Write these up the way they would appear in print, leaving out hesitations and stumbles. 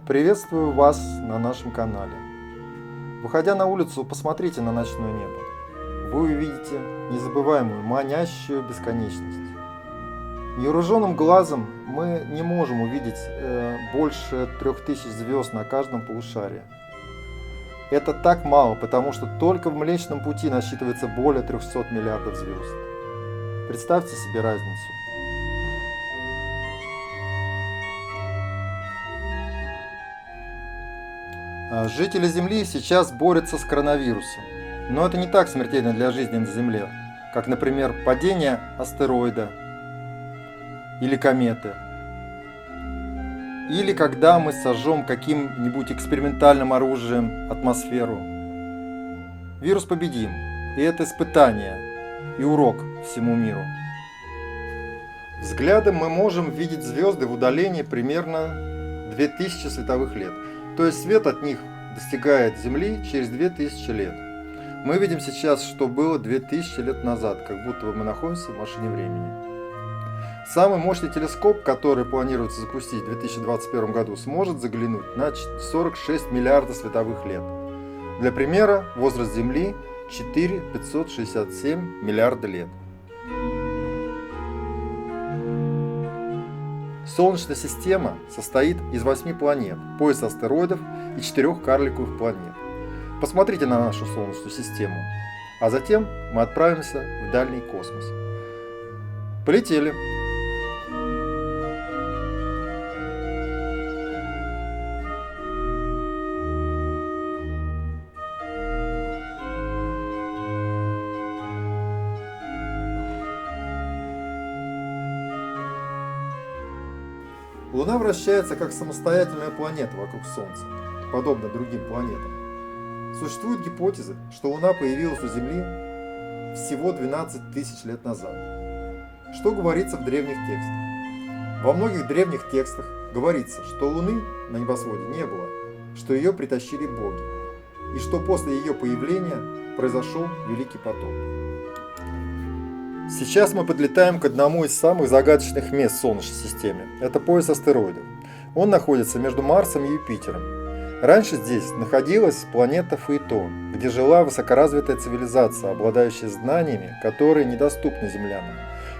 Приветствую вас на нашем канале. Выходя на улицу, посмотрите на ночное небо. Вы увидите незабываемую, манящую бесконечность. Невооруженным глазом мы не можем увидеть больше 3000 звезд на каждом полушарии. Это так мало, потому что только в Млечном Пути насчитывается более 300 миллиардов звезд. Представьте себе разницу. Жители Земли сейчас борются с коронавирусом, но это не так смертельно для жизни на Земле, как, например, падение астероида или кометы, или когда мы сожжем каким-нибудь экспериментальным оружием атмосферу. Вирус победим, и это испытание и урок всему миру. Взглядом мы можем видеть звезды в удалении примерно 2000 световых лет. То есть свет от них достигает Земли через 2000 лет. Мы видим сейчас, что было 2000 лет назад, как будто бы мы находимся в машине времени. Самый мощный телескоп, который планируется запустить в 2021 году, сможет заглянуть на 46 миллиардов световых лет. Для примера, возраст Земли 4,567 миллиарда лет. Солнечная система состоит из 8 планет, пояса астероидов и 4 карликовых планет. Посмотрите на нашу Солнечную систему, а затем мы отправимся в дальний космос. Полетели! Луна вращается как самостоятельная планета вокруг Солнца, подобно другим планетам. Существует гипотеза, что Луна появилась у Земли всего 12 тысяч лет назад. Что говорится в древних текстах? Во многих древних текстах говорится, что Луны на небосводе не было, что ее притащили боги, и что после ее появления произошел Великий потоп. Сейчас мы подлетаем к одному из самых загадочных мест в Солнечной системе. Это пояс астероидов. Он находится между Марсом и Юпитером. Раньше здесь находилась планета Фаэтон, где жила высокоразвитая цивилизация, обладающая знаниями, которые недоступны землянам.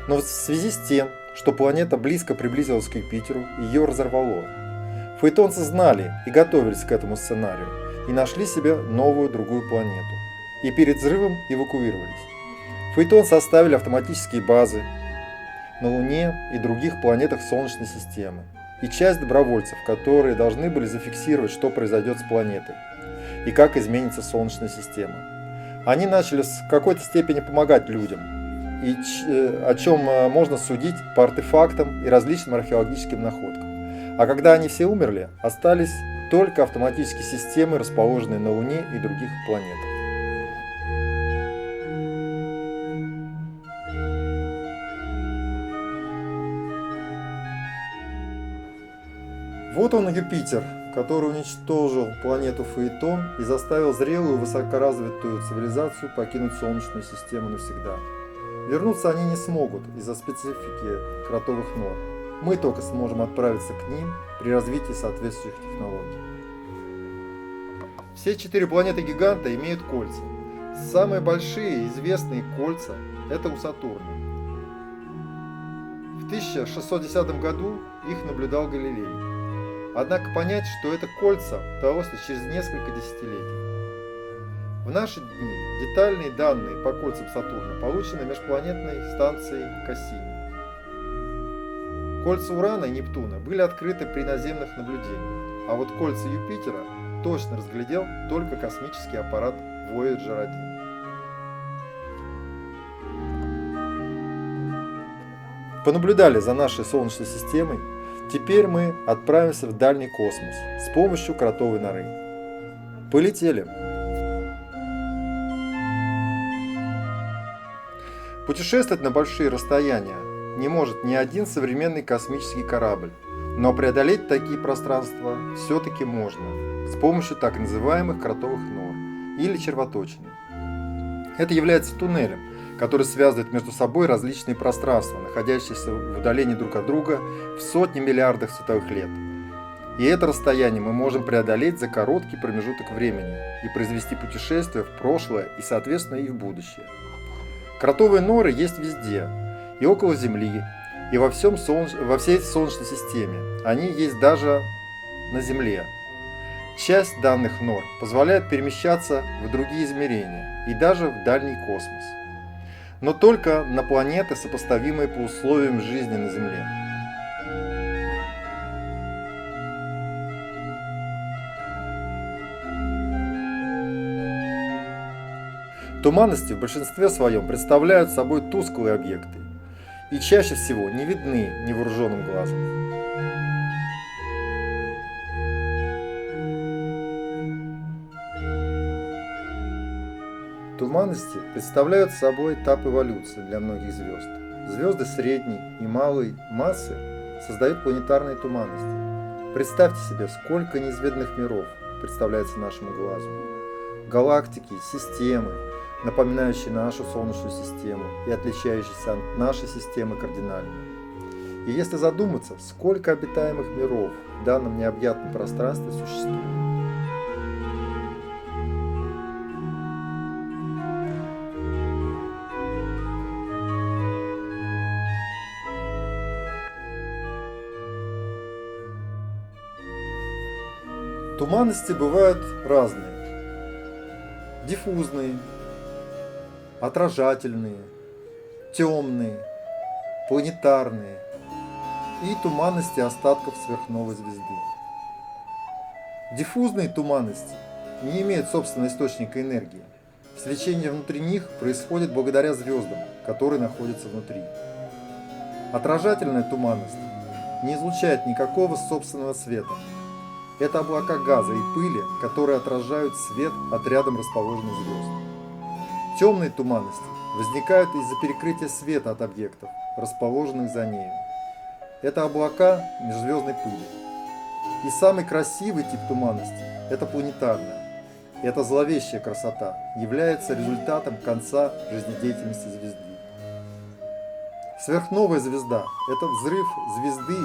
Но в связи с тем, что планета близко приблизилась к Юпитеру, ее разорвало. Фаэтонцы знали и готовились к этому сценарию, и нашли себе новую другую планету. И перед взрывом эвакуировались. Фаэтонцы оставили автоматические базы на Луне и других планетах Солнечной системы, и часть добровольцев, которые должны были зафиксировать, что произойдет с планетой и как изменится Солнечная система. Они начали в какой-то степени помогать людям, и о чем можно судить по артефактам и различным археологическим находкам. А когда они все умерли, остались только автоматические системы, расположенные на Луне и других планетах. Вот он, Юпитер, который уничтожил планету Фаэтон и заставил зрелую высокоразвитую цивилизацию покинуть Солнечную систему навсегда. Вернуться они не смогут из-за специфики кротовых нор. Мы только сможем отправиться к ним при развитии соответствующих технологий. Все 4 планеты-гиганта имеют кольца. Самые большие известные кольца – это у Сатурна. В 1610 году их наблюдал Галилей. Однако понять, что это кольца, удалось лишь через несколько десятилетий. В наши дни детальные данные по кольцам Сатурна получены межпланетной станцией Кассини. Кольца Урана и Нептуна были открыты при наземных наблюдениях, а вот кольца Юпитера точно разглядел только космический аппарат Voyager 1. Понаблюдали за нашей Солнечной системой. Теперь мы отправимся в дальний космос с помощью кротовой норы. Полетели! Путешествовать на большие расстояния не может ни один современный космический корабль, но преодолеть такие пространства все-таки можно с помощью так называемых кротовых нор или червоточины. Это является туннелем, который связывает между собой различные пространства, находящиеся в удалении друг от друга в сотни миллиардов световых лет. И это расстояние мы можем преодолеть за короткий промежуток времени и произвести путешествие в прошлое и, соответственно, и в будущее. Кротовые норы есть везде, и около Земли, и во всей Солнечной системе. Они есть даже на Земле. Часть данных нор позволяет перемещаться в другие измерения и даже в дальний космос. Но только на планеты, сопоставимые по условиям жизни на Земле. Туманности в большинстве своем представляют собой тусклые объекты и чаще всего не видны невооруженным глазом. Туманности представляют собой этап эволюции для многих звезд. Звезды средней и малой массы создают планетарные туманности. Представьте себе, сколько неизведанных миров представляется нашему глазу. Галактики, системы, напоминающие нашу Солнечную систему и отличающиеся от нашей системы кардинально. И если задуматься, сколько обитаемых миров в данном необъятном пространстве существует. Туманности бывают разные. Диффузные, отражательные, темные, планетарные и туманности остатков сверхновой звезды. Диффузные туманности не имеют собственного источника энергии. Свечение внутри них происходит благодаря звездам, которые находятся внутри. Отражательная туманность не излучает никакого собственного света. Это облака газа и пыли, которые отражают свет от рядом расположенных звезд. Темные туманности возникают из-за перекрытия света от объектов, расположенных за нею. Это облака межзвездной пыли. И самый красивый тип туманности – это планетарная. Эта зловещая красота является результатом конца жизнедеятельности звезды. Сверхновая звезда – это взрыв звезды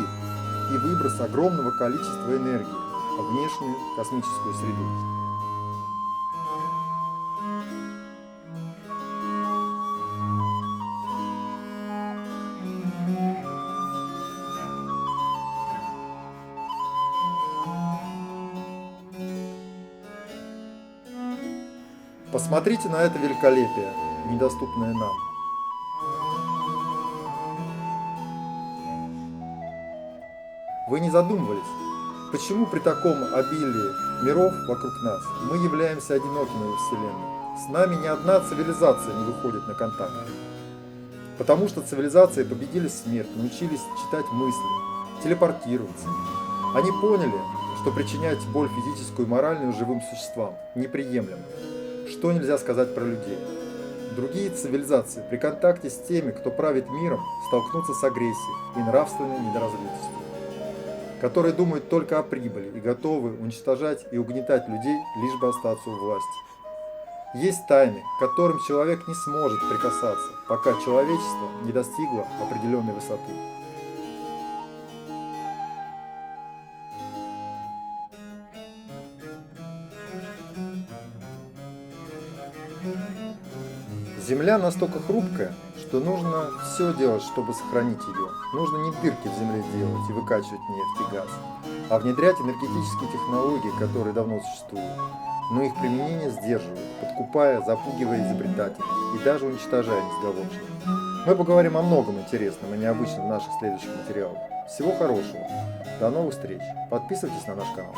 и выброс огромного количества энергии в внешнюю космическую среду. Посмотрите на это великолепие, недоступное нам. Вы не задумывались, почему при таком обилии миров вокруг нас мы являемся одинокими во Вселенной? С нами ни одна цивилизация не выходит на контакт. Потому что цивилизации победили смерть, научились читать мысли, телепортироваться. Они поняли, что причинять боль физическую и моральную живым существам неприемлемо. Что нельзя сказать про людей? Другие цивилизации при контакте с теми, кто правит миром, столкнутся с агрессией и нравственной недоразвитостью, которые думают только о прибыли и готовы уничтожать и угнетать людей, лишь бы остаться у власти. Есть тайны, к которым человек не сможет прикасаться, пока человечество не достигло определенной высоты. Земля настолько хрупкая, что нужно все делать, чтобы сохранить ее. Нужно не дырки в земле делать и выкачивать нефть и газ, а внедрять энергетические технологии, которые давно существуют, но их применение сдерживает, подкупая, запугивая изобретателей и даже уничтожая несговорчивых. Мы поговорим о многом интересном и необычном в наших следующих материалах. Всего хорошего. До новых встреч. Подписывайтесь на наш канал.